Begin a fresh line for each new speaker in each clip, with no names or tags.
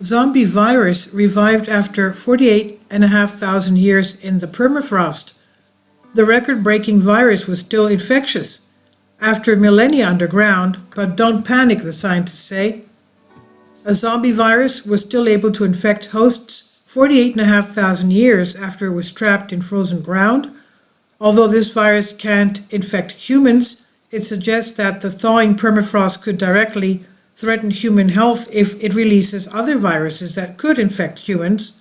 Zombie virus revived after 48,500 years in the permafrost. The record-breaking virus was still infectious after millennia underground, but don't panic, the scientists say. A zombie virus was still able to infect hosts 48,500 years after it was trapped in frozen ground. Although this virus can't infect humans, it suggests that the thawing permafrost could directly threaten human health if it releases other viruses that could infect humans.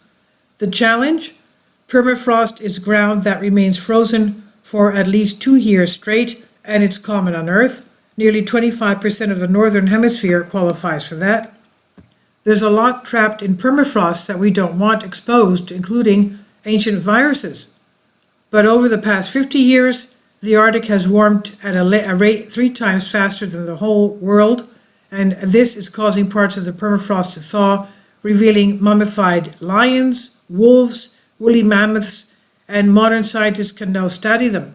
The challenge? Permafrost is ground that remains frozen for at least 2 years straight, and it's common on Earth. Nearly 25% of the northern hemisphere qualifies for that. There's a lot trapped in permafrost that we don't want exposed, including ancient viruses. But over the past 50 years, the Arctic has warmed at a rate 3 times faster than the whole world, and this is causing parts of the permafrost to thaw, revealing mummified lions, wolves, woolly mammoths, and modern scientists can now study them.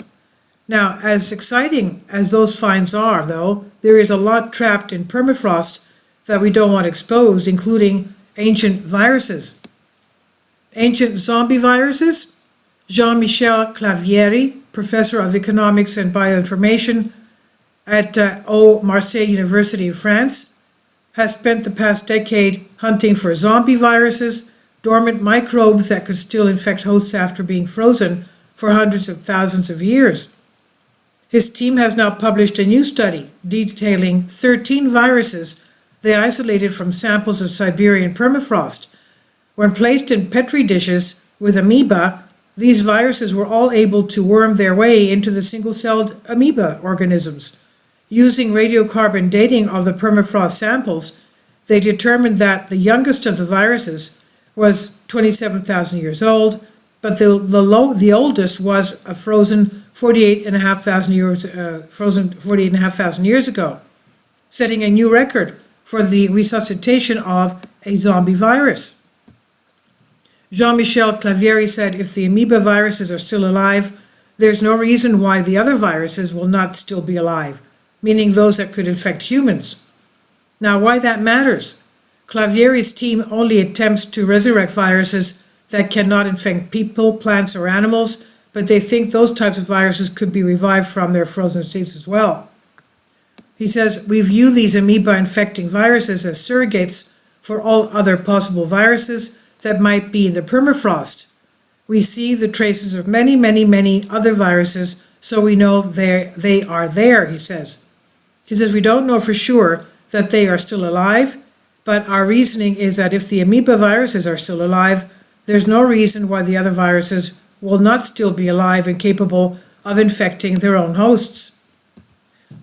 Now, as exciting as those finds are, though, there is a lot trapped in permafrost that we don't want exposed, including ancient viruses. Ancient zombie viruses? Jean-Michel Claverie, professor of economics and bioinformation at Marseille University in France, has spent the past decade hunting for zombie viruses, dormant microbes that could still infect hosts after being frozen for hundreds of thousands of years. His team has now published a new study detailing 13 viruses they isolated from samples of Siberian permafrost. When placed in petri dishes with amoeba, these viruses were all able to worm their way into the single-celled amoeba organisms. Using radiocarbon dating of the permafrost samples, they determined that the youngest of the viruses was 27,000 years old, but the oldest was a frozen 48,500 years ago, setting a new record for the resuscitation of a zombie virus. Jean-Michel Claverie said if the amoeba viruses are still alive, there's no reason why the other viruses will not still be alive, meaning those that could infect humans. Now, why that matters? Clavierie's team only attempts to resurrect viruses that cannot infect people, plants, or animals, but they think those types of viruses could be revived from their frozen states as well. He says, we view these amoeba-infecting viruses as surrogates for all other possible viruses that might be in the permafrost. We see the traces of many, many, many other viruses, so we know they are there, he says. He says, we don't know for sure that they are still alive, but our reasoning is that if the amoeba viruses are still alive, there's no reason why the other viruses will not still be alive and capable of infecting their own hosts.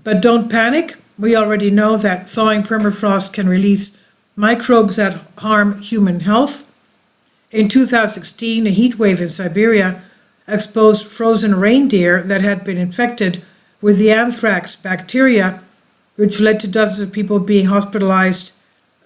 But don't panic. We already know that thawing permafrost can release microbes that harm human health. In 2016, a heat wave in Siberia exposed frozen reindeer that had been infected with the anthrax bacteria, which led to dozens of people being hospitalized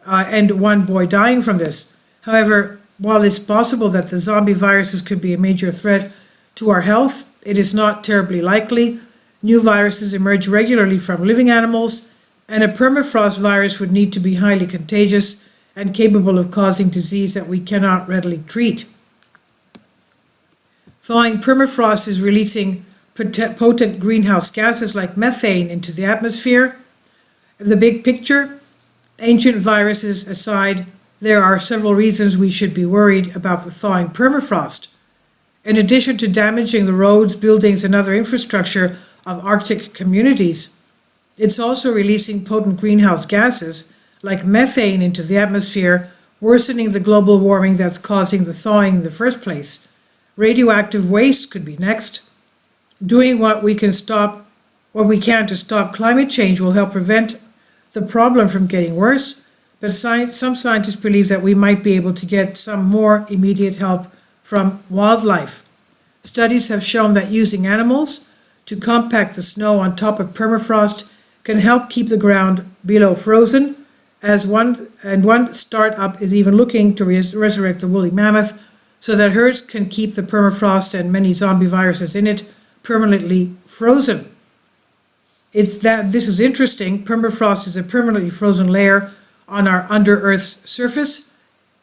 and one boy dying from this. However, while it's possible that the zombie viruses could be a major threat to our health, it is not terribly likely. New viruses emerge regularly from living animals, and a permafrost virus would need to be highly contagious and capable of causing disease that we cannot readily treat. Thawing permafrost is releasing potent greenhouse gases like methane into the atmosphere. In the big picture, ancient viruses aside, there are several reasons we should be worried about the thawing permafrost. In addition to damaging the roads, buildings, and other infrastructure of Arctic communities, it's also releasing potent greenhouse gases like methane into the atmosphere, worsening the global warming that's causing the thawing in the first place. Radioactive waste could be next. Doing what we can to stop climate change will help prevent the problem from getting worse, but some scientists believe that we might be able to get some more immediate help from wildlife. Studies have shown that using animals to compact the snow on top of permafrost can help keep the ground below frozen, one startup is even looking to resurrect the woolly mammoth so that herds can keep the permafrost and many zombie viruses in it permanently frozen. This is interesting. Permafrost is a permanently frozen layer on our under Earth's surface.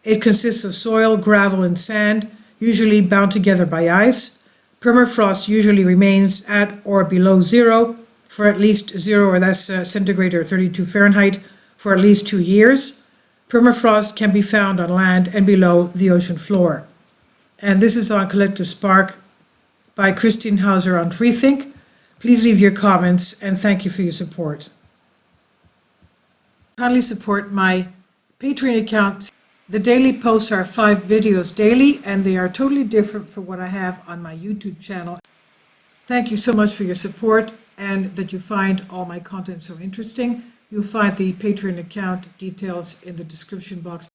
It consists of soil, gravel, and sand, usually bound together by ice. Permafrost usually remains at or below zero for at least 0 or less centigrade or 32 Fahrenheit for at least 2 years. Permafrost can be found on land and below the ocean floor. And this is on Collective Spark by Christine Hauser on Freethink. Please leave your comments and thank you for your support. Kindly support my Patreon account. The daily posts are 5 videos daily and they are totally different from what I have on my YouTube channel. Thank you so much for your support and that you find all my content so interesting. You'll find the Patreon account details in the description box